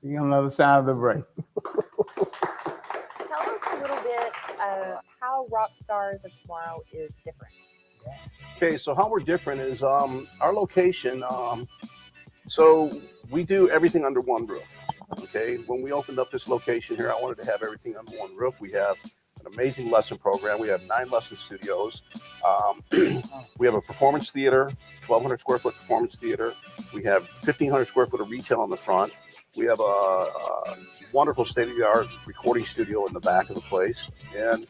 See you on the other side of the break. Tell us a little bit how Rock Stars of Tomorrow is different. Okay, so how we're different is our location. So we do everything under one roof. Okay, when we opened up this location here, I wanted to have everything under one roof. We have an amazing lesson program. We have 9 lesson studios. We have a performance theater, 1,200 square foot performance theater. We have 1,500 square foot of retail on the front. We have a wonderful state-of-the-art recording studio in the back of the place. And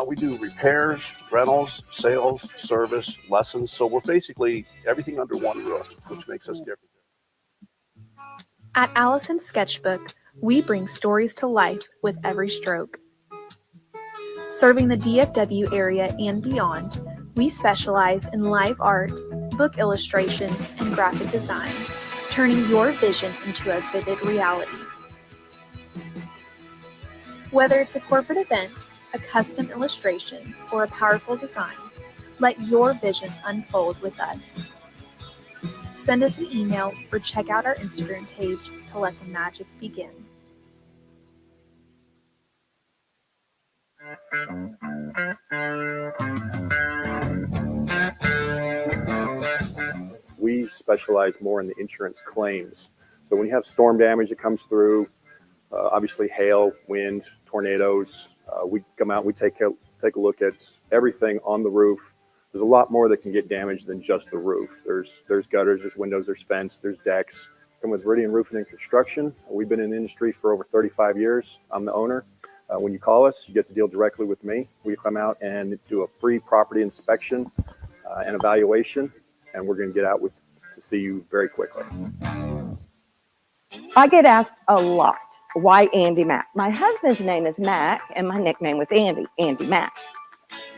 we do repairs, rentals, sales, service, lessons. So we're basically everything under one roof, which makes us different. At Allison's Sketchbook, we bring stories to life with every stroke. Serving the DFW area and beyond, we specialize in live art, book illustrations, and graphic design, turning your vision into a vivid reality. Whether it's a corporate event, a custom illustration, or a powerful design, let your vision unfold with us. Send us an email or check out our Instagram page to let the magic begin. We specialize more in the insurance claims. So when you have storm damage that comes through, obviously hail, wind, tornadoes, we come out, we take a look at everything on the roof. There's a lot more that can get damaged than just the roof. There's gutters, there's windows, there's fence, there's decks. Come with Viridian Roofing and Construction. We've been in the industry for over 35 years. I'm the owner. When you call us, you get to deal directly with me. We come out and do a free property inspection and evaluation, and we're going to get out to see you very quickly. I get asked a lot, why Andy Mack? My husband's name is Mack, and my nickname was Andy Mack.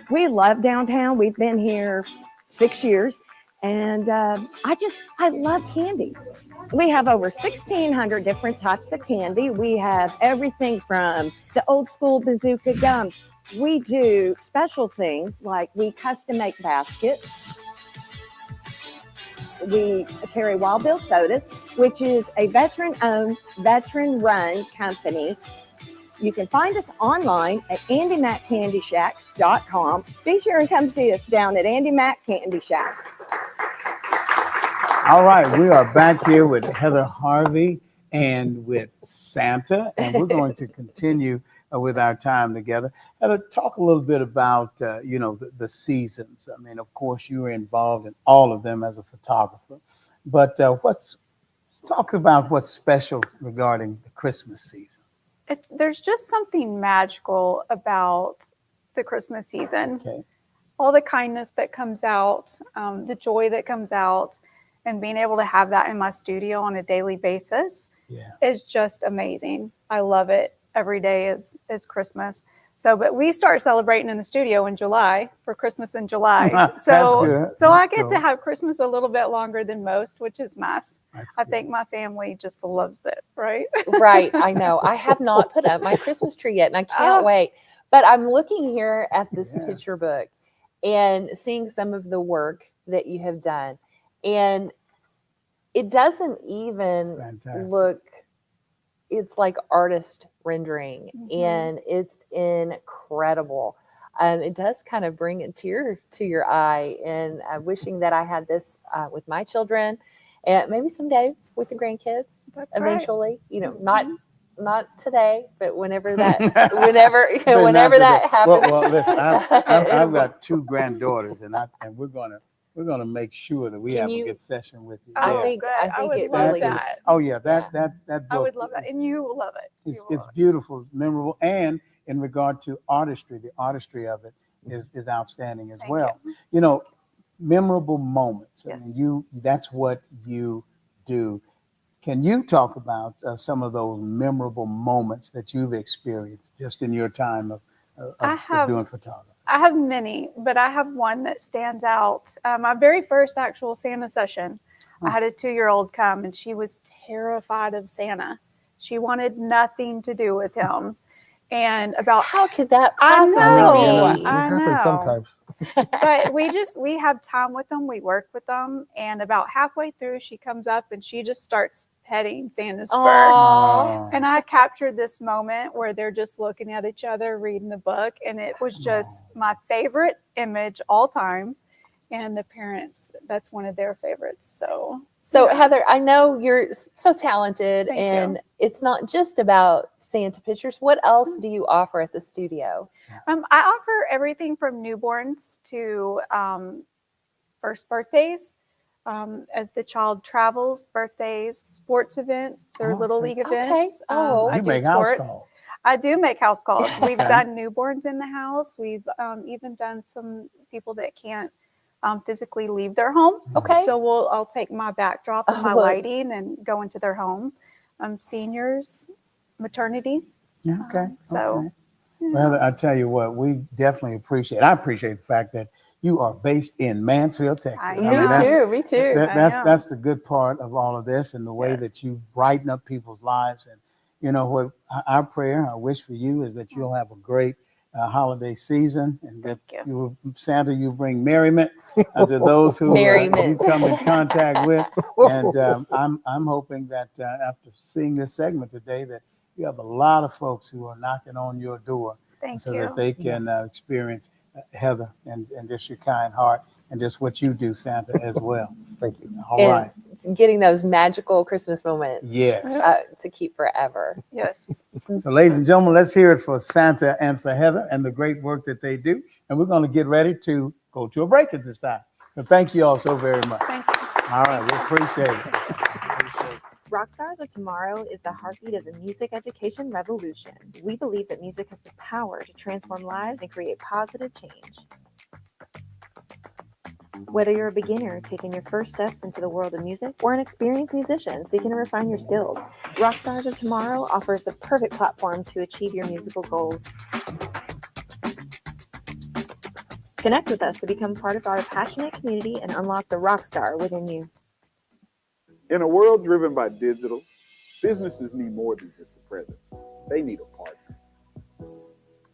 We love downtown. We've been here 6 years, and I love candy. We have over 1,600 different types of candy. We have everything from the old school bazooka gum. We do special things like we custom make baskets. We carry Wild Bill Sodas, which is a veteran-owned, veteran-run company. You can find us online at AndyMackCandyShack.com. Be sure and come see us down at Andy Mack Candy Shack. All right, we are back here with Heather Harvey and with Santa, and we're going to continue with our time together. Heather, talk a little bit about, the seasons. I mean, of course, you were involved in all of them as a photographer, but talk about what's special regarding the Christmas season. There's just something magical about the Christmas season. Okay. All the kindness that comes out, the joy that comes out, and being able to have that in my studio on a daily basis is just amazing. I love it. Every day is Christmas. So, but we start celebrating in the studio in July for Christmas in July. So I get to have Christmas a little bit longer than most, which is nice. I think my family just loves it, right? Right. I know. I have not put up my Christmas tree yet, and I can't wait. But I'm looking here at this picture book and seeing some of the work that you have done. And it doesn't even look, it's like artist rendering, and it's incredible. It does kind of bring a tear to your eye, and wishing that I had this with my children, and maybe someday with the grandkids. That's eventually, right. Not today, but whenever that happens. Well, listen, I've got 2 granddaughters, and we're gonna make sure that we have a good session with you. I think it really is. Oh yeah, that book. I would love that, and you will love it. It's beautiful, memorable, and in regard to artistry, the artistry of it is outstanding as well. Memorable moments. Yes. I mean, that's what you do. Can you talk about some of those memorable moments that you've experienced just in your time of doing photography? I have many, but I have one that stands out. My very first actual Santa session, I had a 2-year-old come, and she was terrified of Santa. She wanted nothing to do with him. And about how could that possibly be? I know. Sometimes. But we have time with them. We work with them. And about halfway through, she comes up and she just starts petting Santa's fur. Aw. And I captured this moment where they're just looking at each other, reading the book. And it was just my favorite image all time. And the parents, that's one of their favorites. So Yeah. Heather, I know you're so talented, Thank and you. it's not just about Santa pictures. What else do you offer at the studio? I offer everything from newborns to first birthdays. As the child travels, birthdays, sports events, their little league events. I You do make house sports. calls. I do make house calls. We've Okay. done newborns in the house. We've even done some people that can't physically leave their home. Okay. So I'll take my backdrop and my look. lighting and go into their home. Seniors, maternity. Yeah, okay. So, okay. Well, I tell you what, I appreciate the fact that you are based in Mansfield, Texas. I mean, am. Me too. That's the good part of all of this, and the way Yes. that you brighten up people's lives. And you know what, our prayer, our wish for you is that you'll have a great holiday season, and that Santa, you bring merriment to those who you come in contact with. And I'm hoping that after seeing this segment today, that you have a lot of folks who are knocking on your door so that they can experience Heather and just your kind heart and just what you do, Santa, as well. Thank you. All right. Getting those magical Christmas moments. Yes. To keep forever. Yes. So, ladies and gentlemen, let's hear it for Santa and for Heather and the great work that they do. And we're going to get ready to go to a break at this time. So thank you all so very much. Thank you. All right. We appreciate it. Rockstars of Tomorrow is the heartbeat of the music education revolution. We believe that music has the power to transform lives and create positive change. Whether you're a beginner taking your first steps into the world of music or an experienced musician seeking to refine your skills, Rockstars of Tomorrow offers the perfect platform to achieve your musical goals. Connect with us to become part of our passionate community and unlock the rockstar within you. In a world driven by digital, businesses need more than just a presence. They need a partner.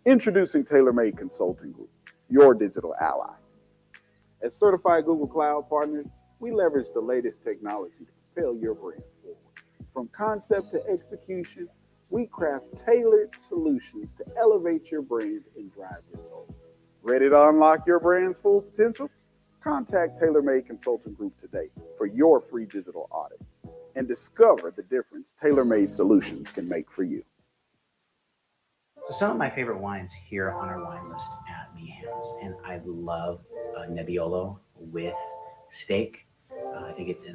Introducing TaylorMade Consulting Group, your digital ally. As certified Google Cloud partners, we leverage the latest technology to propel your brand forward. From concept to execution, we craft tailored solutions to elevate your brand and drive results. Ready to unlock your brand's full potential? Contact TaylorMade Consulting Group today for your free digital audit and discover the difference TaylorMade solutions can make for you. So some of my favorite wines here on our wine list at Meehan's, and I love Nebbiolo with steak. I think it's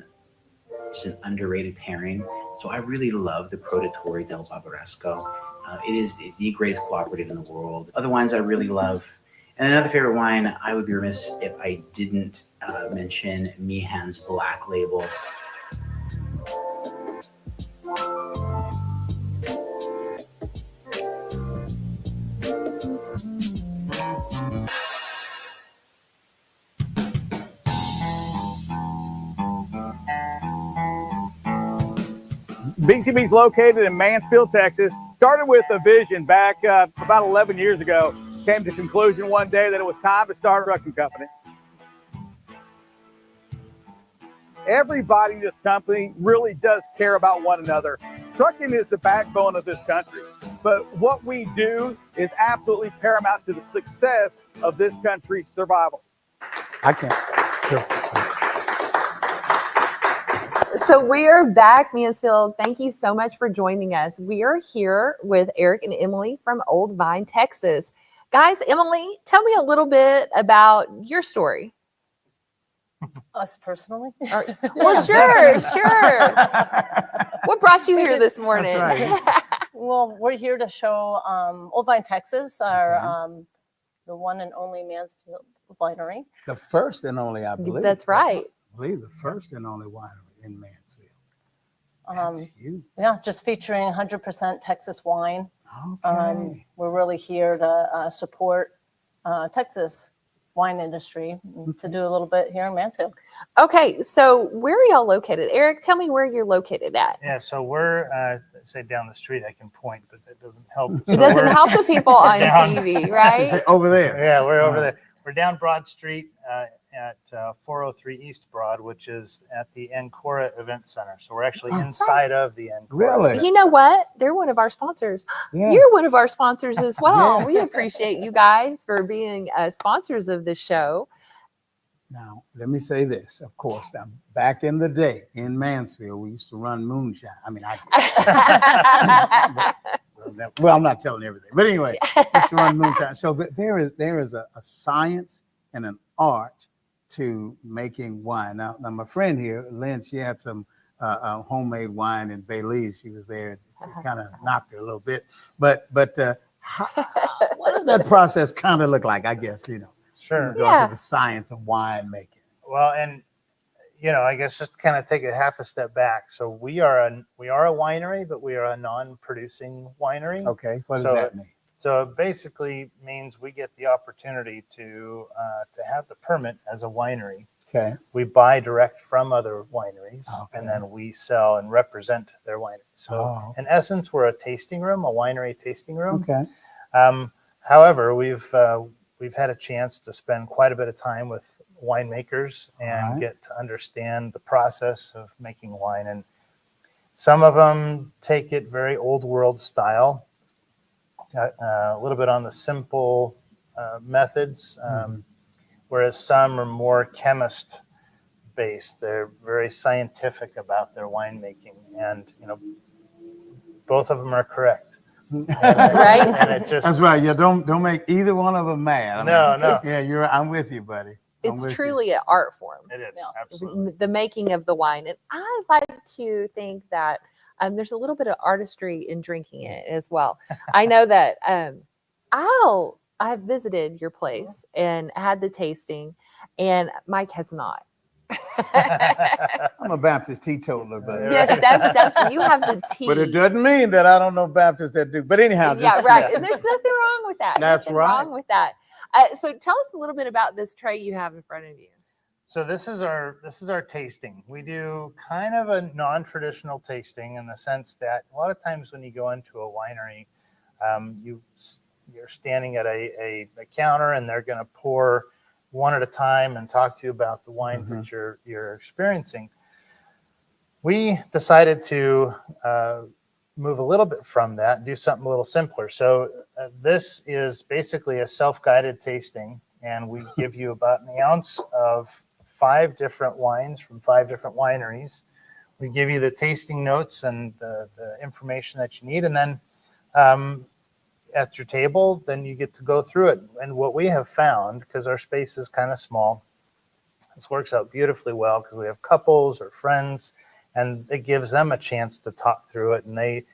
just an underrated pairing. So I really love the Protetore del Barbaresco. It is the greatest cooperative in the world. Other wines I really love. And another favorite wine, I would be remiss if I didn't mention Meehan's Black Label. BCB is located in Mansfield, Texas. Started with a vision back about 11 years ago. Came to conclusion one day that it was time to start a trucking company. Everybody in this company really does care about one another. Trucking is the backbone of this country, but what we do is absolutely paramount to the success of this country's survival. I can't. So we are back, Mansfield. Thank you so much for joining us. We are here with Eric and Emily from Old Vine, Texas. Guys, Emily, tell me a little bit about your story. Us personally? Well, sure. What brought you here this morning? Well, we're here to show Old Vine, Texas, our the one and only Mansfield winery. The first and only, I believe. That's right. I believe the first and only winery in Mansfield. That's huge. Yeah, just featuring 100% Texas wine. Okay. We're really here to support Texas wine industry to do a little bit here in Mansfield. Okay, so where are y'all located? Eric, tell me where you're located at. Yeah, so we're, say down the street, I can point, but that doesn't help. It doesn't help the people on TV, right? Over there. Yeah, we're over there. We're down Broad Street at 403 East Broad, which is at the Ancora Event Center. So we're actually inside of the Ancora. Really? Event You know Center. what? They're one of our sponsors. Yes. You're one of our sponsors as well. Yes. We appreciate you guys for being sponsors of this show. Now, let me say this. Of course, now, back in the day in Mansfield, we used to run moonshine. I mean, well, I'm not telling everything, but anyway, we used to run moonshine. So there is a science and an art to making wine. Now my friend here, Lynn, she had some homemade wine in Belize. She was there. It kind of knocked her a little bit. But what does that process kind of look like? I guess Sure. Go to the science of wine making. Well, and I guess just kind of take a half a step back. So we are a winery, but we are a non-producing winery. Okay, what does that mean? So it basically means we get the opportunity to have the permit as a winery. Okay. We buy direct from other wineries, Okay. and then we sell and represent their winery. So in essence, we're a tasting room, a winery tasting room. Okay. However, we've had a chance to spend quite a bit of time with winemakers and get to understand the process of making wine. And some of them take it very old world style, a little bit on the simple methods, whereas some are more chemist based. They're very scientific about their winemaking, and both of them are correct. Right? And it just, That's right. Yeah, don't make either one of them mad. No. Yeah, I'm with you, buddy. It's truly an art form. It is, absolutely. The making of the wine. And I like to think that there's a little bit of artistry in drinking it as well. I know that I've visited your place and had the tasting, and Mike has not. I'm a Baptist teetotaler, but Yes, that's you have the tea. but it doesn't mean that I don't know Baptists that do. But anyhow, Yeah, right. And there's nothing wrong with that. That's Nothing right. wrong with that. So tell us a little bit about this tray you have in front of you. So this is our tasting. We do kind of a non-traditional tasting in the sense that a lot of times when you go into a winery, you're standing at a counter and they're going to pour one at a time and talk to you about the wines that you're experiencing. We decided to move a little bit from that and do something a little simpler. So this is basically a self-guided tasting, and we give you about an ounce of 5 different wines from 5 different wineries. We give you the tasting notes and the information that you need, and then at your table, then you get to go through it. And what we have found, because our space is kind of small, this works out beautifully well because we have couples or friends, and it gives them a chance to talk through it, and they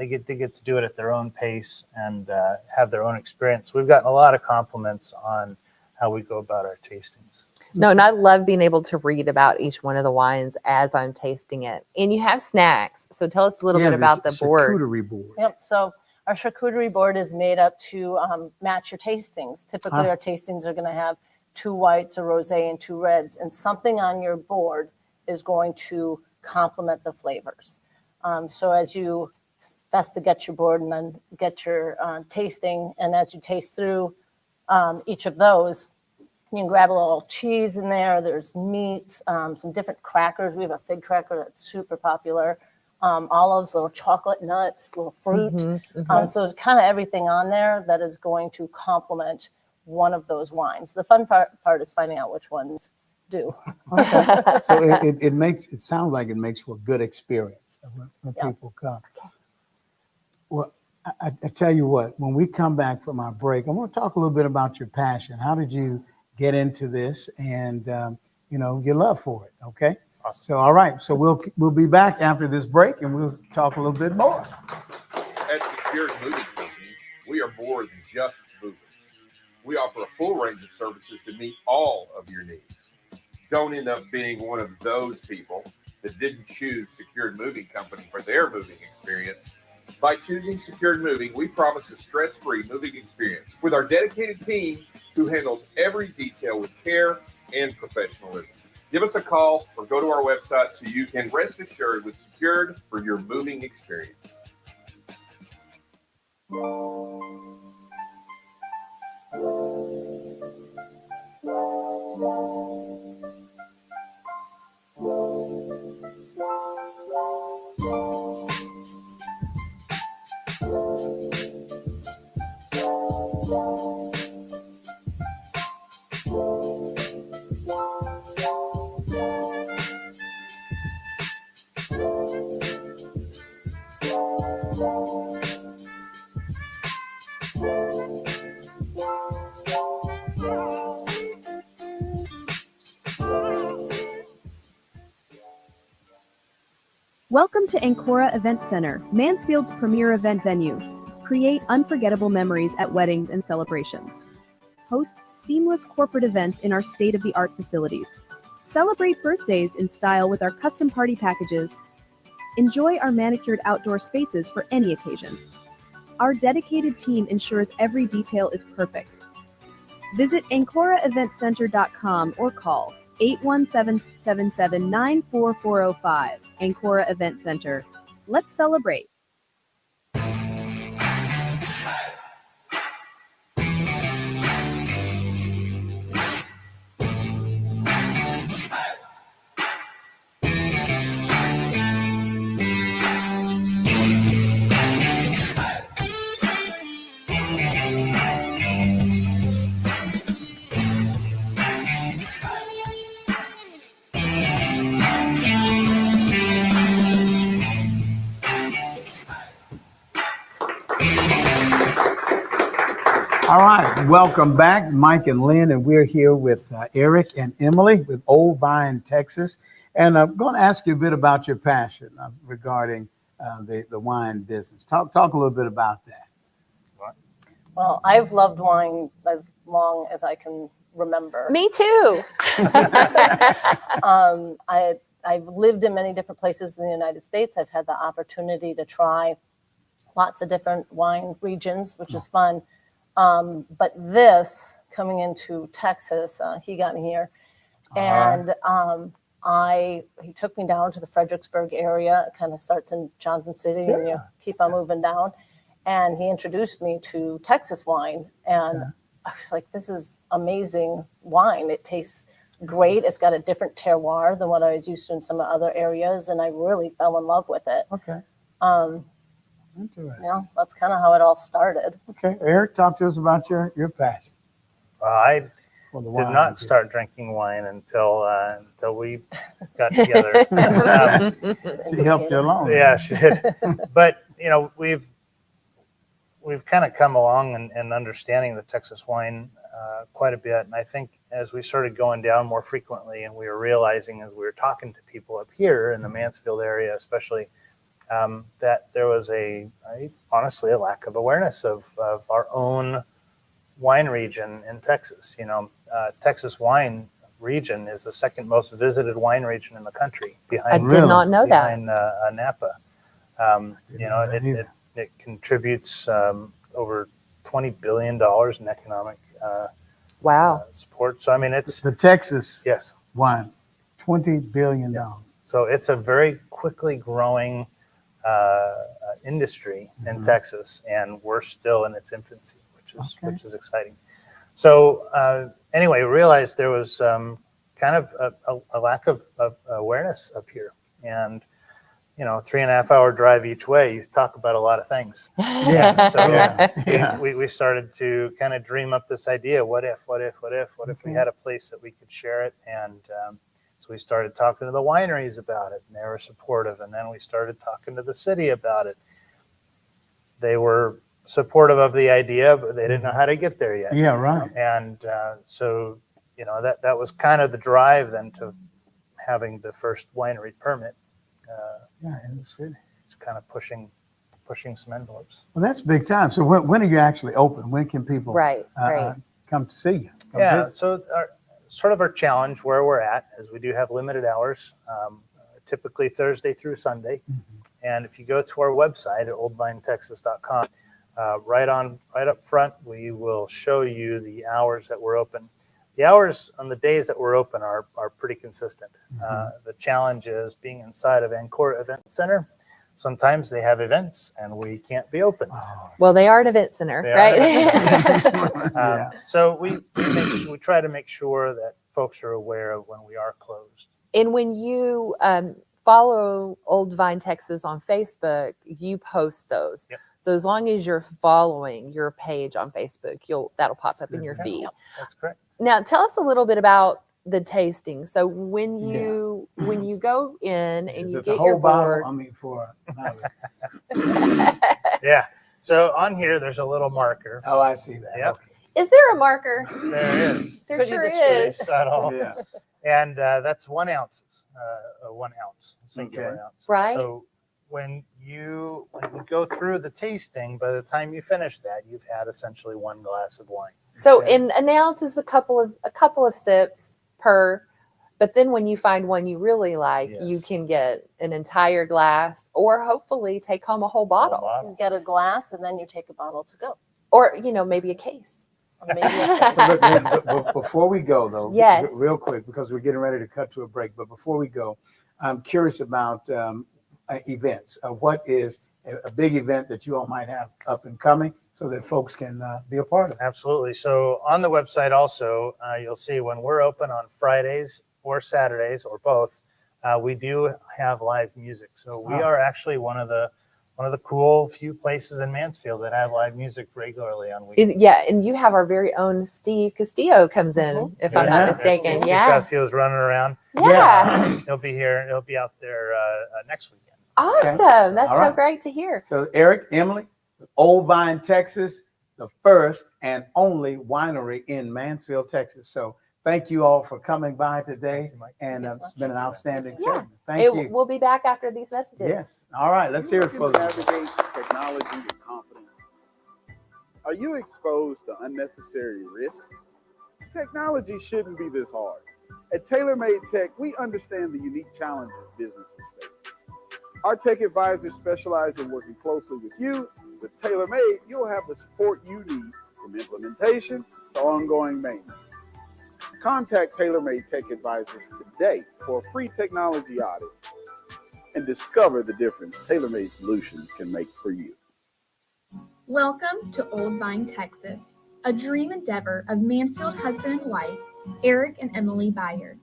get to do it at their own pace and have their own experience. We've gotten a lot of compliments on how we go about our tastings. No, and I love being able to read about each one of the wines as I'm tasting it. And you have snacks, so tell us a little bit about the board. Charcuterie board. Yep. So our charcuterie board is made up to match your tastings. Typically, our tastings are going to have 2 whites, a rosé, and 2 reds, and something on your board is going to complement the flavors. So as you, it's best to get your board and then get your tasting, and as you taste through each of those, you can grab a little cheese in there. There's meats, some different crackers. We have a fig cracker that's super popular. Olives, little chocolate nuts, little fruit. So there's kind of everything on there that is going to complement one of those wines. The fun part is finding out which ones do. Okay. So it sounds like it makes for a good experience when people come. Well, I tell you what, when we come back from our break, I want to talk a little bit about your passion. How did you get into this and your love for it? Okay. Awesome. So, all right. So we'll be back after this break and we'll talk a little bit more. At Secured Moving Company, we are more than just movers. We offer a full range of services to meet all of your needs. Don't end up being one of those people that didn't choose Secured Moving Company for their moving experience. By choosing Secured Moving, we promise a stress-free moving experience with our dedicated team who handles every detail with care and professionalism. Give us a call or go to our website so you can rest assured with Secured for your moving experience. Welcome to Ancora Event Center, Mansfield's premier event venue. Create unforgettable memories at weddings and celebrations. Host seamless corporate events in our state-of-the-art facilities. Celebrate birthdays in style with our custom party packages. Enjoy our manicured outdoor spaces for any occasion. Our dedicated team ensures every detail is perfect. Visit AncoraEventCenter.com or call 817-779-4405. Ancora Event Center. Let's celebrate. All right, welcome back, Mike and Lynn, and we're here with Eric and Emily with Old Vine, Texas. And I'm going to ask you a bit about your passion regarding the wine business. Talk a little bit about that. Well, I've loved wine as long as I can remember. Me too. I've lived in many different places in the United States. I've had the opportunity to try lots of different wine regions, which is fun. But this coming into Texas, he got me here, and he took me down to the Fredericksburg area. It kind of starts in Johnson City, and you keep on moving down. And he introduced me to Texas wine, and I was like, "This is amazing wine. It tastes great. It's got a different terroir than what I was used to in some other areas, and I really fell in love with it." Okay. Yeah, that's kind of how it all started. Okay, Eric, talk to us about your passion. I did wine not start drinking wine until we got together. She helped you along. Yeah, she did. But we've kind of come along and understanding the Texas wine quite a bit. And I think as we started going down more frequently, and we were realizing as we were talking to people up here in the Mansfield area, especially, that there was honestly a lack of awareness of our own wine region in Texas. Texas wine region is the second most visited wine region in the country, behind I did not know behind that. Napa. It contributes over $20 billion in economic support. So I mean, it's the Texas yes wine, $20 billion. So it's a very quickly growing industry in Texas, and we're still in its infancy, which is exciting. So anyway, we realized there was kind of a lack of awareness up here, and 3.5 hour drive each way. You talk about a lot of things. Yeah. So we started to kind of dream up this idea. What if we had a place that we could share it? And so we started talking to the wineries about it, and they were supportive. And then we started talking to the city about it. They were supportive of the idea, but they didn't know how to get there yet. Yeah, right. And so that was kind of the drive then to having the first winery permit. In the city. It's kind of pushing some envelopes. Well, that's big time. So when are you actually open? When can people come to see you? So our challenge where we're at is we do have limited hours, typically Thursday through Sunday. And if you go to our website at oldvinetexas.com, right up front, we will show you the hours that we're open. The hours on the days that we're open are pretty consistent. The challenge is being inside of Ancora Event Center. Sometimes they have events and we can't be open. Well, they are an event center, right? So we try to make sure that folks are aware of when we are closed. And when you follow Old Vine Texas on Facebook, you post those. Yep. So as long as you're following your page on Facebook, that'll pop up in your feed. Yep, that's correct. Now, tell us a little bit about the tasting. So when you go in and Is you it the get whole your bottle? board, I mean, Yeah. So on here, there's a little marker. oh, I see that. Yep. is there a marker? There is. There Pretty sure Pretty is. subtle. Yeah. And that's 1 ounce, 1 ounce, singular Okay. ounce. Right. So when you go through the tasting, by the time you finish that, you've had essentially 1 glass of wine. So Okay. in an ounce is a couple of sips per, but then when you find one you really like, you Yes. can get an entire glass or hopefully take home a whole bottle. You get a glass and then you take a bottle to go. Or, maybe a case. Or maybe So look, Lynn, before we go though, Yes. real quick, because we're getting ready to cut to a break. But before we go, I'm curious about events. What is a big event that you all might have up and coming, so that folks can be a part of it? Absolutely. So on the website also, you'll see when we're open on Fridays or Saturdays or both, we do have live music. So we are actually one of the cool few places in Mansfield that have live music regularly on weekends. Yeah, and you have our very own Steve Castillo comes in, if I'm not mistaken. Steve Yeah. Castillo's running around. Yeah. He'll be here. He'll be out there next weekend. Awesome. Okay. That's All so right. great to hear. So Eric, Emily, Old Vine, Texas, the first and only winery in Mansfield, Texas. So thank you all for coming by today. And it's been an outstanding segment. Thank you. We'll be back after these messages. Yes. All right. Let's hear it for them. Navigate technology with confidence. Are you exposed to unnecessary risks? Technology shouldn't be this hard. At TaylorMade Tech, we understand the unique challenges businesses face. Our tech advisors specialize in working closely with you. With TaylorMade, you'll have the support you need from implementation to ongoing maintenance. Contact TaylorMade Tech Advisors today for a free technology audit and discover the difference TaylorMade solutions can make for you. Welcome to Old Vine, Texas, a dream endeavor of Mansfield husband and wife, Eric and Emily Bayard.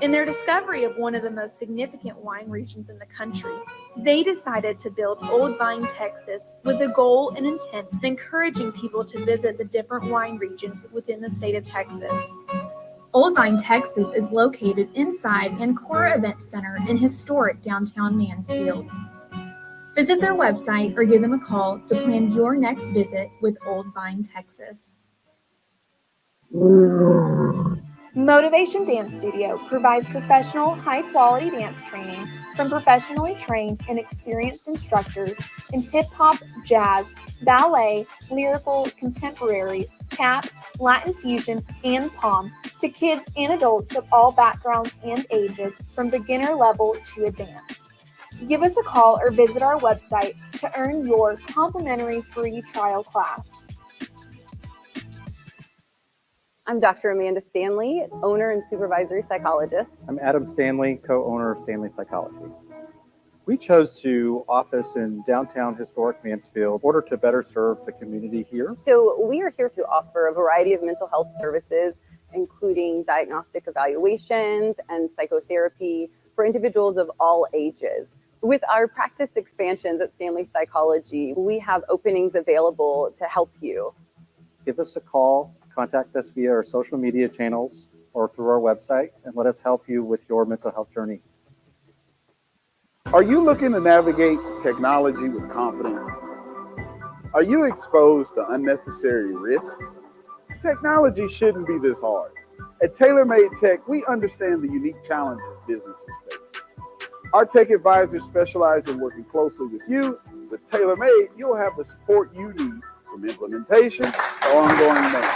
In their discovery of one of the most significant wine regions in the country, they decided to build Old Vine, Texas, with the goal and intent of encouraging people to visit the different wine regions within the state of Texas. Old Vine, Texas is located inside Ancora Event Center in historic downtown Mansfield. Visit their website or give them a call to plan your next visit with Old Vine, Texas. Motivation Dance Studio provides professional, high-quality dance training from professionally trained and experienced instructors in hip-hop, jazz, ballet, lyrical, contemporary, tap, Latin fusion, and pom to kids and adults of all backgrounds and ages from beginner level to advanced. Give us a call or visit our website to earn your complimentary free trial class. I'm Dr. Amanda Stanley, owner and supervisory psychologist. I'm Adam Stanley, co-owner of Stanley Psychology. We chose to office in downtown historic Mansfield in order to better serve the community here. So we are here to offer a variety of mental health services, including diagnostic evaluations and psychotherapy for individuals of all ages. With our practice expansions at Stanley Psychology, we have openings available to help you. Give us a call, contact us via our social media channels or through our website, and let us help you with your mental health journey. Are you looking to navigate technology with confidence? Are you exposed to unnecessary risks? Technology shouldn't be this hard. At TaylorMade Tech, we understand the unique challenges businesses face. Our tech advisors specialize in working closely with you. With TaylorMade, you'll have the support you need from implementation to ongoing maintenance.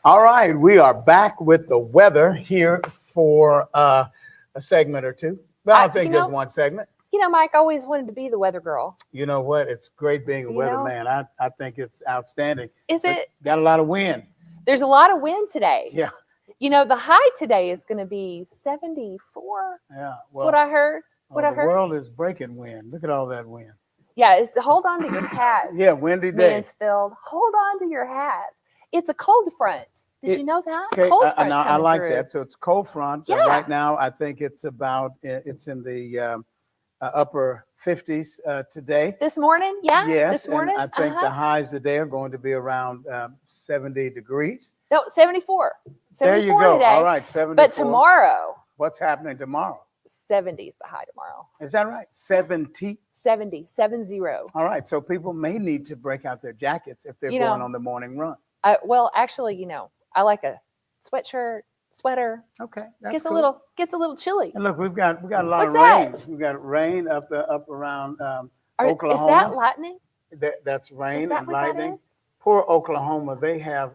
All right, we are back with the weather here for a segment or two. Well, I think just one segment. Mike always wanted to be the weather girl. You know what? It's great being a weatherman. I think it's outstanding. Is it? Got a lot of wind. There's a lot of wind today. Yeah. The high today is going to be 74. Yeah. That's what I heard. The world is breaking wind. Look at all that wind. Yeah, hold on to your hats. Yeah, windy day. Mansfield, hold on to your hats. It's a cold front Did you know that? Okay, Cold I front coming like through. that. So it's cold front. Yeah. Right now, I think it's in the upper 50s today. This morning? Yeah. Yes, This morning? and I think the highs today are going to be around 70 degrees. No, 74. 74 There you go. today. All right, 74. But tomorrow, What's happening tomorrow? 70 is the high tomorrow. Is that right? 70? 70, 70. All right, so people may need to break out their jackets if they're going on the morning run. Well, actually, I like a sweatshirt, sweater. Okay, that's gets cool. a little chilly. And look, we've got a lot of What's that? rain. We've got rain up around Is Oklahoma. that lightning? That's rain that and what that lightning. is? Poor Oklahoma, they have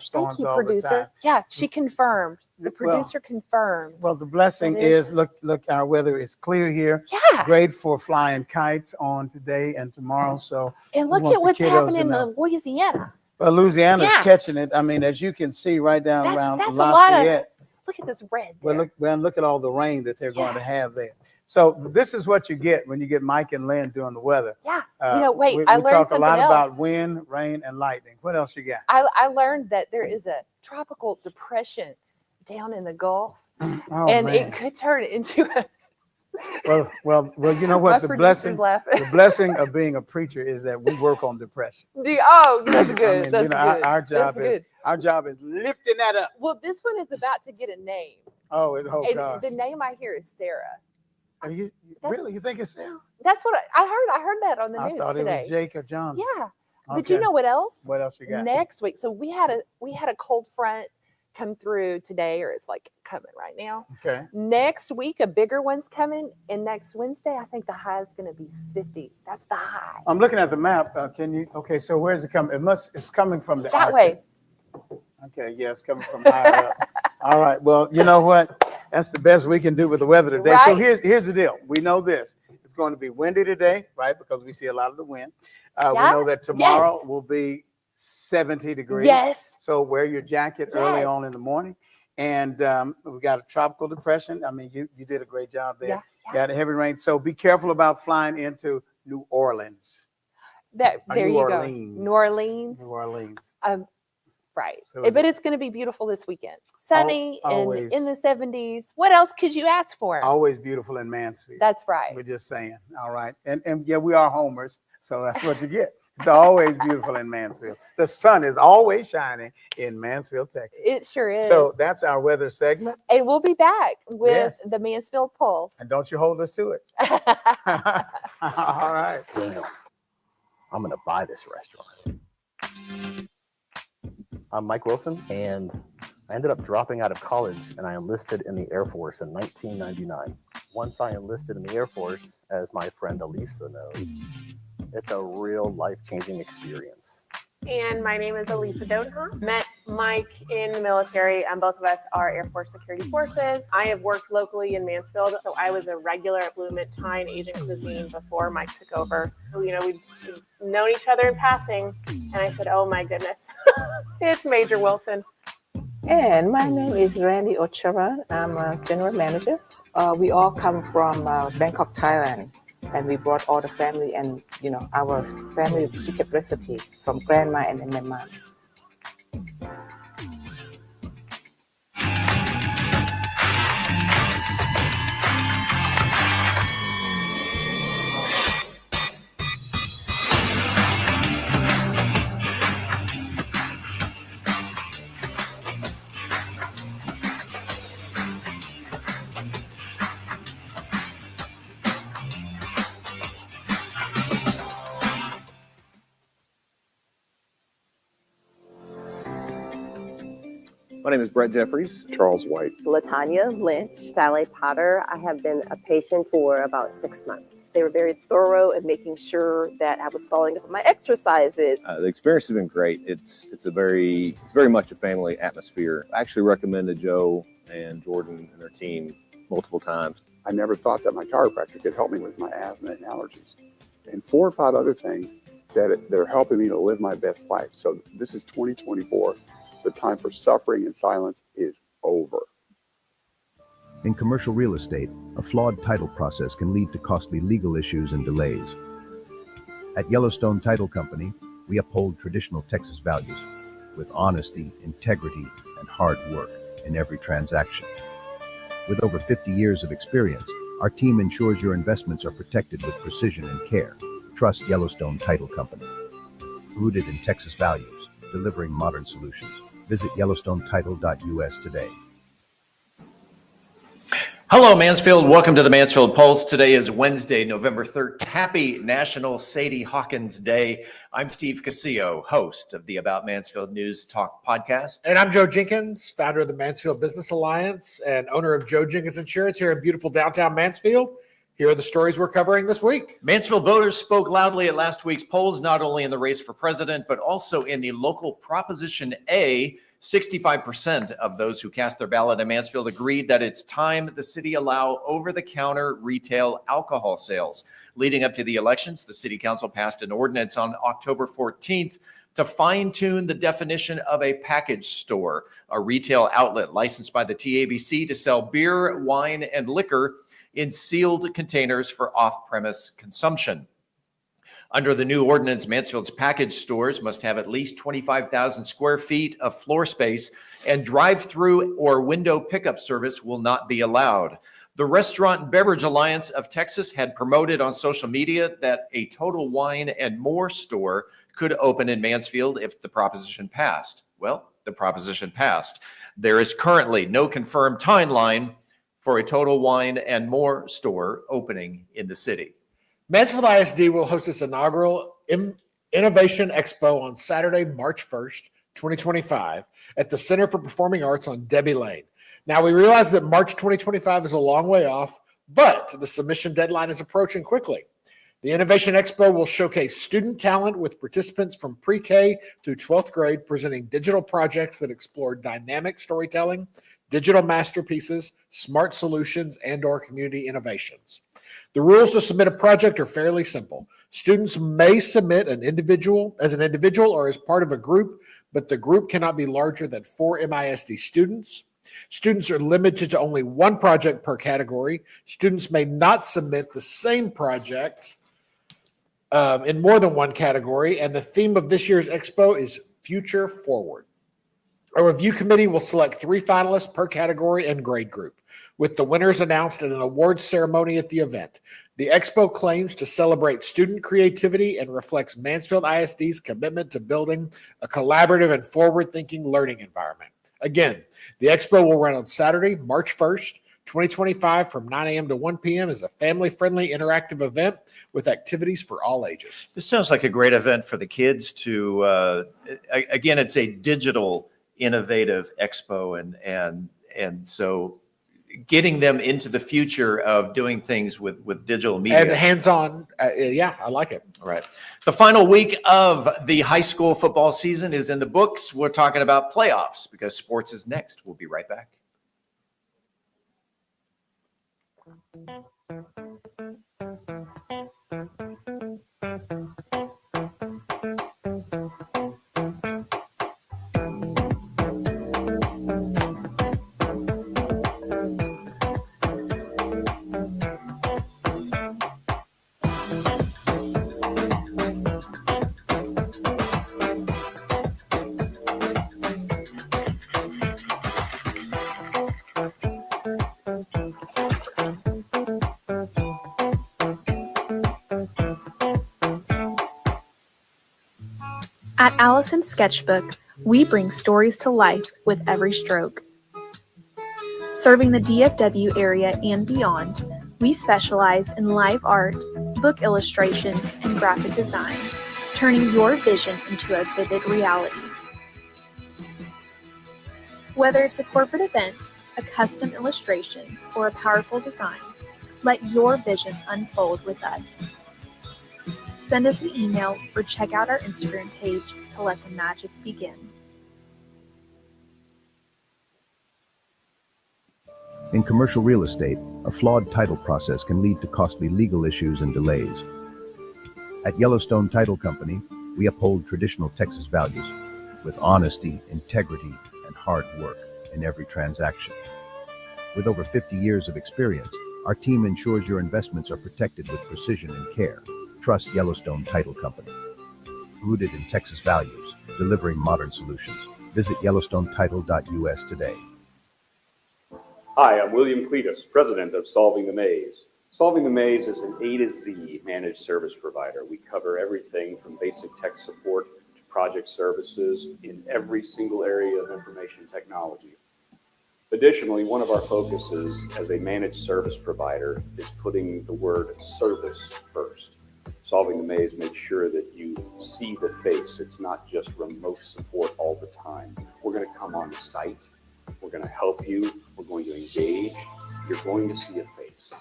storms all the time. Yeah, she confirmed. The Well- producer confirmed. Well, the blessing That is- is, look, our weather is clear here. Yeah. Great for flying kites on today and tomorrow. So And we look want at the what's kiddos happening to in Louisiana. Well, Louisiana's Yeah. catching it. I mean, as you can see right down around That's a lot Lafayette. of. Look at this red. Well, look at all the rain that they're going to have there. So this is what you get when you get Mike and Lynn doing the weather. Yeah. We I learned talk a something lot else. about wind, rain, and lightning. What else you got? I learned that there is a tropical depression down in the Gulf, Oh, and man. it could turn into a. Well, you know My what? The producer's laughing. blessing of being a preacher is that we work on depression. Oh, that's good. I mean, That's good. our job That's is good. our job is lifting that up. Well, this one is about to get a name. Oh And gosh. the name I hear is Sarah. Are you really? You think it's Sarah? That's what I heard. I heard that on the I news thought today. it was Jake or John. Yeah. But you Okay. know what else? What else you got? Next week. So we had a cold front come through today, or it's like coming right now. Okay. Next week, a bigger one's coming, and next Wednesday, I think the high is going to be 50. That's the high. I'm looking at the map. Can you? Okay, so where's it coming? It's coming from the That Arctic. way. Okay, yeah, it's coming from higher up. All right. Well, you know what? That's the best we can do with the weather today. So Right. here's the deal. We know this. It's going to be windy today, right? Because we see a lot of the wind. We Yeah. know that tomorrow Yes. will be 70 degrees. Yes. So wear your jacket early Yes. on in the morning. And we got a tropical depression. I mean, you did a great job there. Yeah. Got a heavy rain. So be careful about flying into New Orleans. There New you Orleans. go. New Orleans. New Orleans. Right. So is But it's going to be beautiful this weekend. Sunny and always. in the 70s. What else could you ask for? Always beautiful in Mansfield. That's right. We're just saying. All right. And yeah, we are homers. So that's what you get. It's always beautiful in Mansfield. The sun is always shining in Mansfield, Texas. It sure is. So that's our weather segment. And we'll be back with Yes. the Mansfield Pulse. And don't you hold us to it. All right. Damn. I'm going to buy this restaurant. I'm Mike Wilson, and I ended up dropping out of college, and I enlisted in the Air Force in 1999. Once I enlisted in the Air Force, as my friend Elisa knows, it's a real life-changing experience. And my name is Elisa Dodenhoff. Met Mike in the military, and both of us are Air Force Security Forces. I have worked locally in Mansfield, so I was a regular at Blue Mint Thai and Asian cuisine before Mike took over. You know, we've known each other in passing, and I said, oh my goodness, it's Major Wilson. And my name is Randy Ochara. I'm a general manager. We all come from Bangkok, Thailand, and we brought all the family and, you know, our family secret recipe from grandma and then my mom. My name is Brett Jeffries. Charles White. Latanya Lynch, Sally Potter. I have been a patient for about 6 months. They were very thorough in making sure that I was following up on my exercises. The experience has been great. It's very much a family atmosphere. I actually recommended Joe and Jordan and their team multiple times. I never thought that my chiropractor could help me with my asthma and allergies, and 4 or 5 other things that are helping me to live my best life. So this is 2024. The time for suffering in silence is over. In commercial real estate, a flawed title process can lead to costly legal issues and delays. At Yellowstone Title Company, we uphold traditional Texas values. with honesty, integrity, and hard work in every transaction. With over 50 years of experience, our team ensures your investments are protected with precision and care. Trust Yellowstone Title Company. Rooted in Texas values, delivering modern solutions. Visit YellowstoneTitle.us today. Hello, Mansfield. Welcome to the Mansfield Pulse. Today is Wednesday, November 3rd. Happy National Sadie Hawkins Day. I'm Steve Casillo, host of the About Mansfield News Talk podcast. And I'm Joe Jenkins, founder of the Mansfield Business Alliance and owner of Joe Jenkins Insurance here in beautiful downtown Mansfield. Here are the stories we're covering this week. Mansfield voters spoke loudly at last week's polls, not only in the race for president, but also in the local Proposition A. 65% of those who cast their ballot in Mansfield agreed that it's time the city allow over-the-counter retail alcohol sales. Leading up to the elections, the city council passed an ordinance on October 14th to fine-tune the definition of a package store, a retail outlet licensed by the TABC to sell beer, wine, and liquor in sealed containers for off-premise consumption. Under the new ordinance, Mansfield's package stores must have at least 25,000 square feet of floor space, and drive-through or window pickup service will not be allowed. The Restaurant and Beverage Alliance of Texas had promoted on social media that a Total Wine and More store could open in Mansfield if the proposition passed. Well, the proposition passed. There is currently no confirmed timeline for a Total Wine and More store opening in the city. Mansfield ISD will host its inaugural Innovation Expo on Saturday, March 1st, 2025 at the Center for Performing Arts on Debbie Lane. Now, we realize that March 2025 is a long way off, but the submission deadline is approaching quickly. The Innovation Expo will showcase student talent with participants from pre-K through 12th grade presenting digital projects that explore dynamic storytelling, digital masterpieces, smart solutions, and/or community innovations. The rules to submit a project are fairly simple. Students may submit as an individual or as part of a group, but the group cannot be larger than 4 MISD students. Students are limited to only one project per category. Students may not submit the same project in more than one category, and the theme of this year's expo is Future Forward. A review committee will select 3 finalists per category and grade group, with the winners announced at an awards ceremony at the event. The expo claims to celebrate student creativity and reflects Mansfield ISD's commitment to building a collaborative and forward-thinking learning environment. Again, the expo will run on Saturday, March 1st, 2025 from 9 a.m. to 1 p.m. as a family-friendly interactive event with activities for all ages. This sounds like a great event for the kids to, again, it's a digital innovative expo, and so getting them into the future of doing things with digital media and hands-on. Yeah, I like it. All right. The final week of the high school football season is in the books. We're talking about playoffs because sports is next. We'll be right back. At Allison's Sketchbook, we bring stories to life with every stroke. Serving the DFW area and beyond, we specialize in live art, book illustrations, and graphic design, turning your vision into a vivid reality. Whether it's a corporate event, a custom illustration, or a powerful design, let your vision unfold with us. Send us an email or check out our Instagram page to let the magic begin. In commercial real estate, a flawed title process can lead to costly legal issues and delays. At Yellowstone Title Company, we uphold traditional Texas values with honesty, integrity, and hard work in every transaction. With over 50 years of experience, our team ensures your investments are protected with precision and care. Trust Yellowstone Title Company. Rooted in Texas values, delivering modern solutions. Visit YellowstoneTitle.us today. Hi, I'm William Cletus, president of Solving the Maze. Solving the Maze is an A to Z managed service provider. We cover everything from basic tech support to project services in every single area of information technology. Additionally, one of our focuses as a managed service provider is putting the word service first. Solving the Maze makes sure that you see the face. It's not just remote support all the time. We're going to come on site. We're going to help you. We're going to engage. You're going to see a face.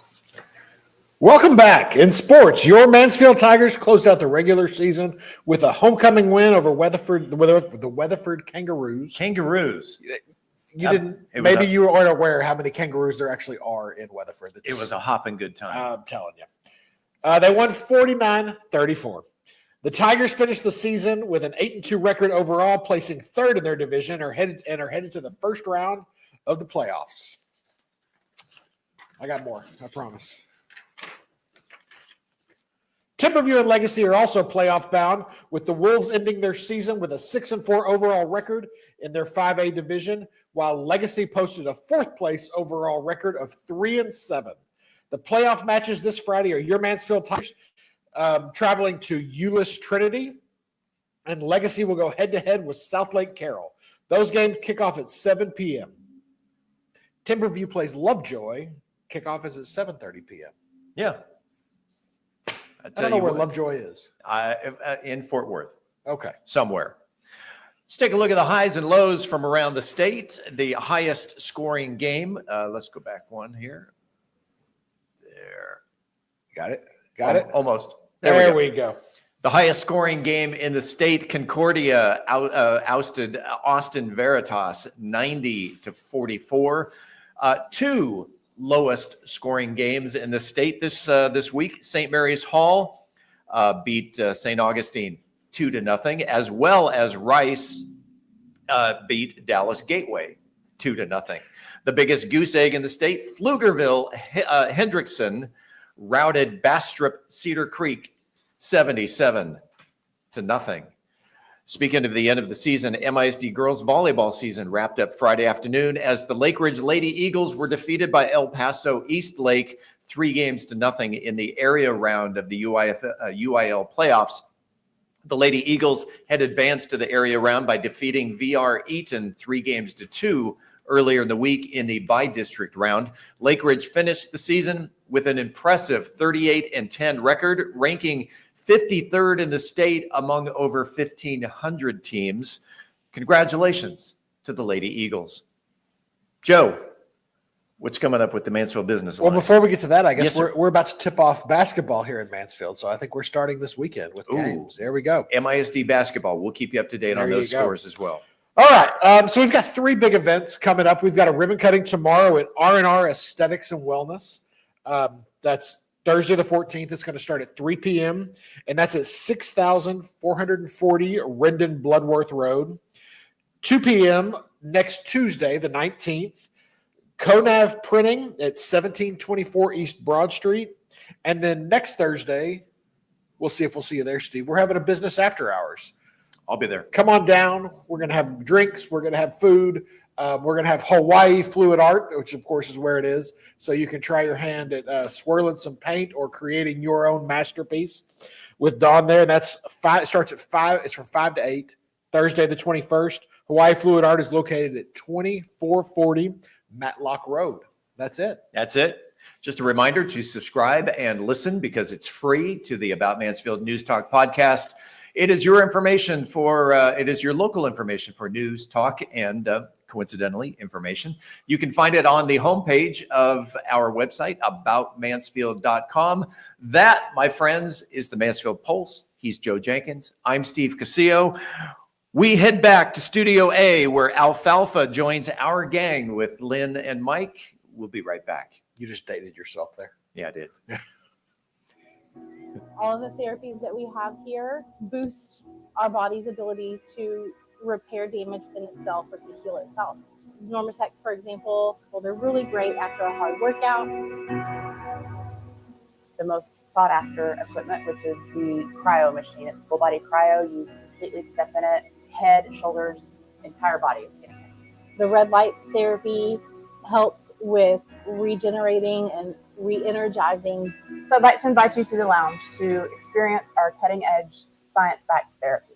Welcome back. In sports, your Mansfield Tigers closed out the regular season with a homecoming win over the Weatherford Kangaroos. Kangaroos. You didn't. Maybe you aren't aware how many kangaroos there actually are in Weatherford. It was a hopping good time. I'm telling you. They won 49-34. The Tigers finished the season with an 8-2 record overall, placing third in their division, are headed to the first round of the playoffs. I got more, I promise. Timberview and Legacy are also playoff bound, with the Wolves ending their season with a 6-4 overall record in their 5A division, while Legacy posted a fourth place overall record of 3-7. The playoff matches this Friday are your Mansfield Tigers traveling to Euless Trinity, and Legacy will go head-to-head with South Lake Carroll. Those games kick off at 7 p.m. Timberview plays Lovejoy. Kickoff is at 7:30 p.m. Yeah. I don't know where Lovejoy is. In Fort Worth. Okay. Somewhere. Let's take a look at the highs and lows from around the state. The highest scoring game. Let's go back one here. There. Got it. Got it. Almost. There we go. The highest scoring game in the state, Concordia ousted Austin Veritas 90-44. Two lowest scoring games in the state this week. St. Mary's Hall beat St. Augustine 2-0, as well as Rice beat Dallas Gateway 2-0. The biggest goose egg in the state, Pflugerville Hendrickson routed Bastrop Cedar Creek 77-0. Speaking of the end of the season, MISD girls volleyball season wrapped up Friday afternoon as the Lake Ridge Lady Eagles were defeated by El Paso East Lake 3-0 in the area round of the UIL playoffs. The Lady Eagles had advanced to the area round by defeating VR Eaton 3-2 earlier in the week in the by-district round. Lake Ridge finished the season with an impressive 38-10 record, ranking 53rd in the state among over 1,500 teams. Congratulations to the Lady Eagles. Joe, what's coming up with the Mansfield Business Alliance? Well, before we get to that, I guess Yes, we're about to tip off basketball here in Mansfield. So I think we're starting this weekend with games. There we go. MISD basketball. We'll keep you up to date on There those you go. scores as well. All right. So we've got three big events coming up. We've got a ribbon cutting tomorrow at R&R Aesthetics and Wellness. That's Thursday the 14th. It's going to start at 3 p.m. and that's at 6440 Rendon Bloodworth Road. 2 p.m. next Tuesday, the 19th. Conav Printing at 1724 East Broad Street. And then next Thursday, we'll see if we'll see you there, Steve. We're having a business after hours. I'll be there. Come on down. We're going to have drinks. We're going to have food. We're going to have Hawaii Fluid Art, which of course is where it is. So you can try your hand at swirling some paint or creating your own masterpiece with Dawn there. And that's 5. It starts at 5. It's from 5 to 8. Thursday the 21st. Hawaii Fluid Art is located at 2440 Matlock Road. That's it. That's it. Just a reminder to subscribe and listen because it's free to the About Mansfield News Talk podcast. It is your information it is your local information for news, talk, and coincidentally, information. You can find it on the homepage of our website, aboutmansfield.com. That, my friends, is the Mansfield Pulse. He's Joe Jenkins. I'm Steve Casillo. We head back to Studio A, where Alfalfa joins our gang with Lynn and Mike. We'll be right back. You just dated yourself there. Yeah, I did. All of the therapies that we have here boost our body's ability to repair damage within itself or to heal itself. Normatec, for example, well, they're really great after a hard workout. The most sought after equipment, which is the cryo machine. It's full body cryo. You completely step in it, head, shoulders, entire body. The red light therapy helps with regenerating and re-energizing. So I'd like to invite you to the lounge to experience our cutting-edge science-backed therapy.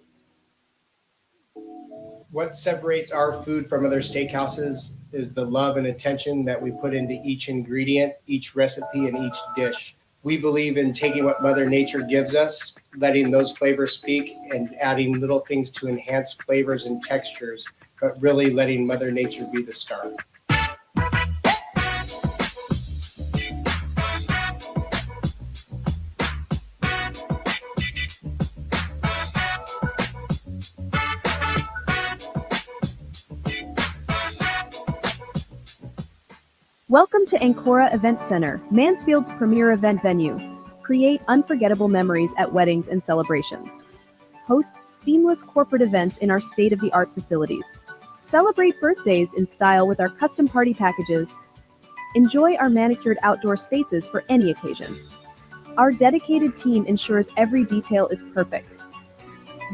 What separates our food from other steakhouses is the love and attention that we put into each ingredient, each recipe, and each dish. We believe in taking what Mother Nature gives us, letting those flavors speak, and adding little things to enhance flavors and textures, but really letting Mother Nature be the star. Welcome to Ancora Event Center, Mansfield's premier event venue. Create unforgettable memories at weddings and celebrations. Host seamless corporate events in our state-of-the-art facilities. Celebrate birthdays in style with our custom party packages. Enjoy our manicured outdoor spaces for any occasion. Our dedicated team ensures every detail is perfect.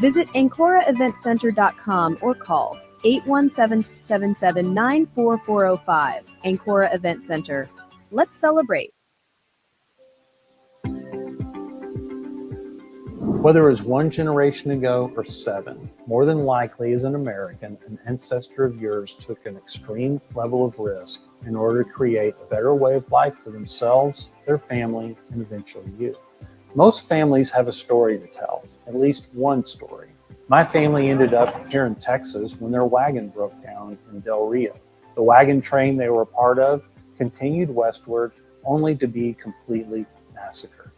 Visit AncoraEventCenter.com or call 817-779-4405. Ancora Event Center. Let's celebrate. Whether it was one generation ago or 7, more than likely as an American, an ancestor of yours took an extreme level of risk in order to create a better way of life for themselves, their family, and eventually you. Most families have a story to tell, at least one story. My family ended up here in Texas when their wagon broke down in Del Rio. The wagon train they were a part of continued westward only to be completely massacred.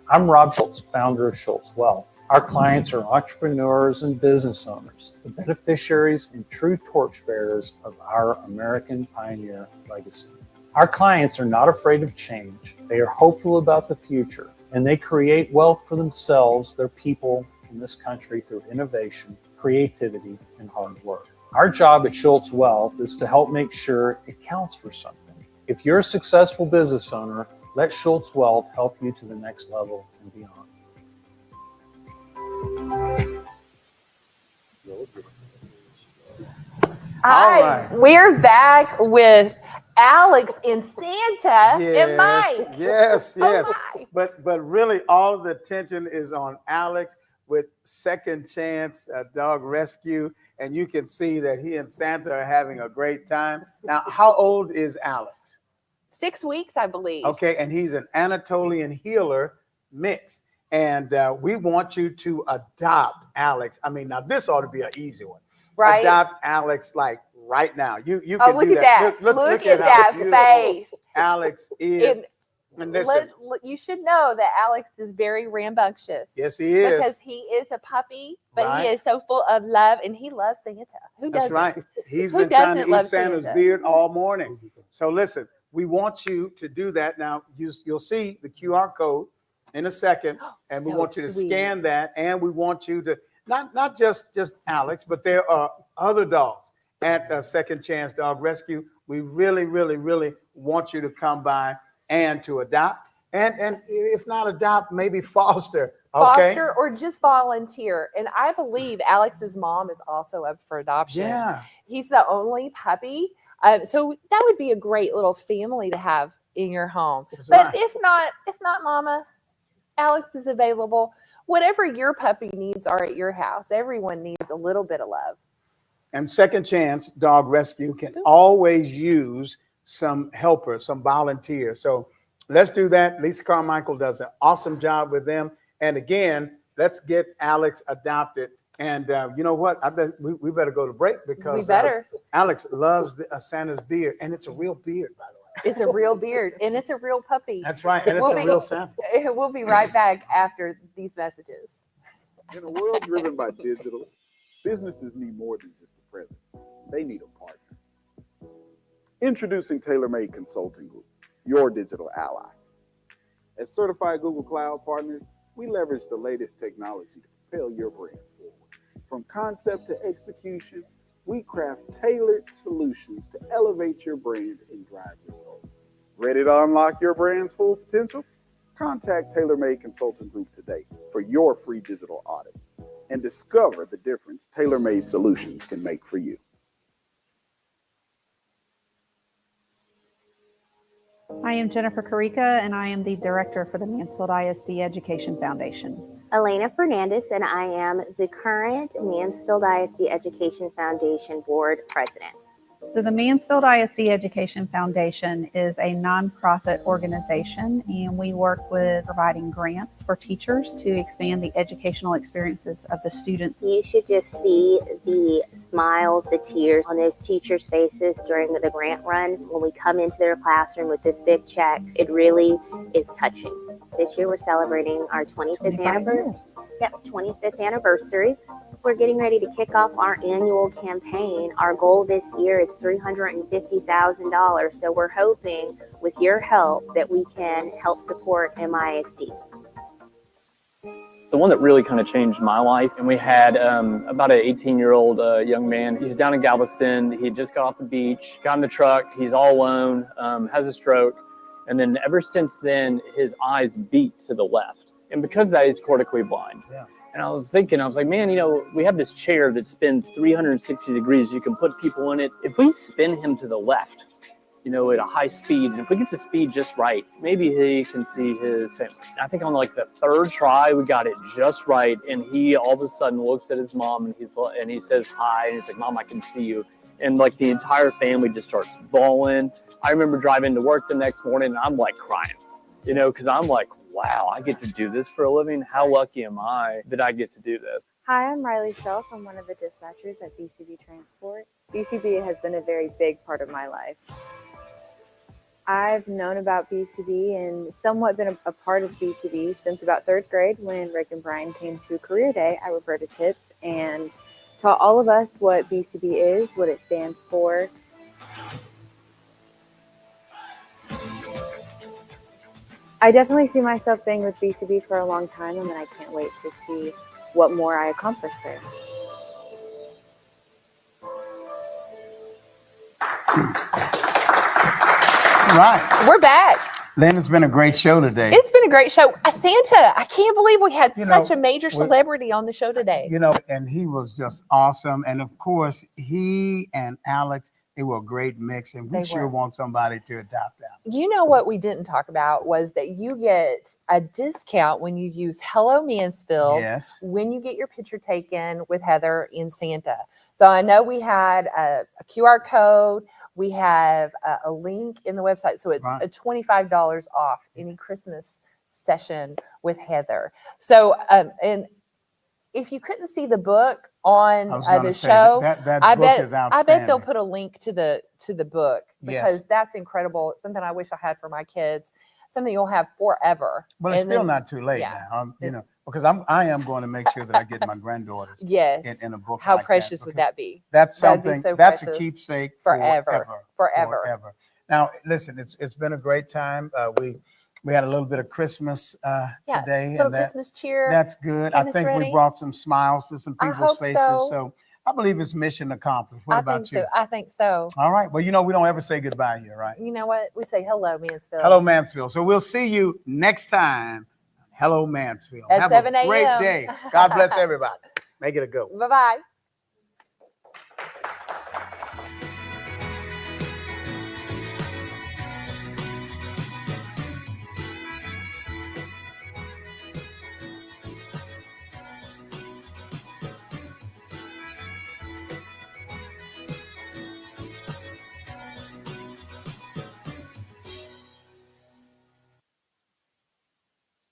I'm Rob Schultz, founder of Schultz Wealth. Our clients are entrepreneurs and business owners, the beneficiaries and true torchbearers of our American pioneer legacy. Our clients are not afraid of change. They are hopeful about the future, and they create wealth for themselves, their people, in this country through innovation, creativity, and hard work. Our job at Schultz Wealth is to help make sure it counts for something. If you're a successful business owner, let Schultz Wealth help you to the next level and beyond. Hi, we're back with Alex and Santa and Mike. Yes. Oh, my. But really, all of the attention is on Alex with Second Chance Dog Rescue, and you can see that he and Santa are having a great time. Now, how old is Alex? 6 weeks, I believe. Okay, and he's an Anatolian healer mixed, and we want you to adopt Alex. I mean, now this ought to be an easy one. Right? Adopt Alex like right now. You can Oh, look do at that. that. Look at at how that beautiful face. Alex is. And listen, You should know that Alex is very rambunctious. yes, he is. Because he is a puppy, but Right. he is so full of love, and he loves Santa. Who doesn't? That's right. He's Who been trying to doesn't eat love Santa's Santa? beard all morning. So listen, we want you to do that. Now, you'll see the QR code in a second, and we So want you to sweet. scan that, and we want you to, not just Alex, but there are other dogs at Second Chance Dog Rescue. We really, really, really want you to come by and to adopt. And if not adopt, maybe foster. Okay. Foster or just volunteer. And I believe Alex's mom is also up for adoption. Yeah. He's the only puppy. So that would be a great little family to have in your home. That's But right. if not, Mama, Alex is available. Whatever your puppy needs are at your house. Everyone needs a little bit of love. And Second Chance Dog Rescue can always use some helpers, some volunteers. So let's do that. Lisa Carmichael does an awesome job with them. And again, let's get Alex adopted. And you know what? I bet we better go to break because We better. Alex loves Santa's beard, and it's a real beard, by the way. It's a real beard, and it's a real puppy. That's right, and it's a real Santa. We'll be right back after these messages. In a world driven by digital, businesses need more than just a presence. They need a partner. Introducing TaylorMade Consulting Group, your digital ally. As certified Google Cloud partners, we leverage the latest technology to propel your brand forward. From concept to execution, we craft tailored solutions to elevate your brand and drive results. Ready to unlock your brand's full potential? Contact TaylorMade Consulting Group today for your free digital audit and discover the difference tailor-made solutions can make for you. I am Jennifer Carica, and I am the director for the Mansfield ISD Education Foundation. Elena Fernandez, and I am the current Mansfield ISD Education Foundation Board President. So the Mansfield ISD Education Foundation is a nonprofit organization, and we work with providing grants for teachers to expand the educational experiences of the students. You should just see the smiles, the tears on those teachers' faces during the grant run when we come into their classroom with this big check. It really is touching. This year we're celebrating our 25th anniversary. Yep, 25th anniversary. We're getting ready to kick off our annual campaign. Our goal this year is $350,000. So we're hoping with your help that we can help support MISD. The one that really kind of changed my life, and we had about an 18-year-old young man. He was down in Galveston. He had just got off the beach, got in the truck. He's all alone, has a stroke. And then ever since then, his eyes beat to the left. And because of that, he's cortically blind. Yeah. And I was thinking, I was like, man, you know, we have this chair that spins 360 degrees. You can put people in it. If we spin him to the left, you know, at a high speed, and if we get the speed just right, maybe he can see his family. I think on like the third try, we got it just right. And he all of a sudden looks at his mom and he says hi. And he's like, Mom, I can see you. And like the entire family just starts bawling. I remember driving to work the next morning and I'm like crying, you know, because I'm like, wow, I get to do this for a living. How lucky am I that I get to do this? Hi, I'm Riley Self. I'm one of the dispatchers at BCB Transport. BCB has been a very big part of my life. I've known about BCB and somewhat been a part of BCB since about third grade when Rick and Brian came to Career Day at Roberta Tips and taught all of us what BCB is, what it stands for. I definitely see myself being with BCB for a long time, and then I can't wait to see what more I accomplish there. Right. We're back. Lynn, it's been a great show today. It's been a great show. Santa, I can't believe we had such a major celebrity on the show today. You know, and he was just awesome. And of course, he and Alex, they were a great mix, and we sure want somebody to adopt them. You know what we didn't talk about was that you get a discount when you use Hello Mansfield when you get your picture taken with Heather and Santa. So I know we had a QR code. We have a link in the website. So it's a $25 off any Christmas session with Heather. So, and if you couldn't see the book on the show, I bet they'll put a link to the book because that's incredible. It's something I wish I had for my kids. Something you'll have forever. But it's still not too late now. You know, because I am going to make sure that I get my granddaughters in a book. How like precious that, would that be? That's something. So that's precious. a keepsake forever. Now, listen, it's been a great time. We had a little bit of Christmas today. Little Christmas cheer. That's good. I think we brought some smiles to some people's faces. So I believe it's mission accomplished. What about you? I think so. All right. Well, you know, we don't ever say goodbye here, right? You know what? We say hello, Mansfield. Hello, Mansfield. So we'll see you next time. Hello, Mansfield. At Have 7 a great a.m. day. God bless everybody. Make it a go. Bye-bye.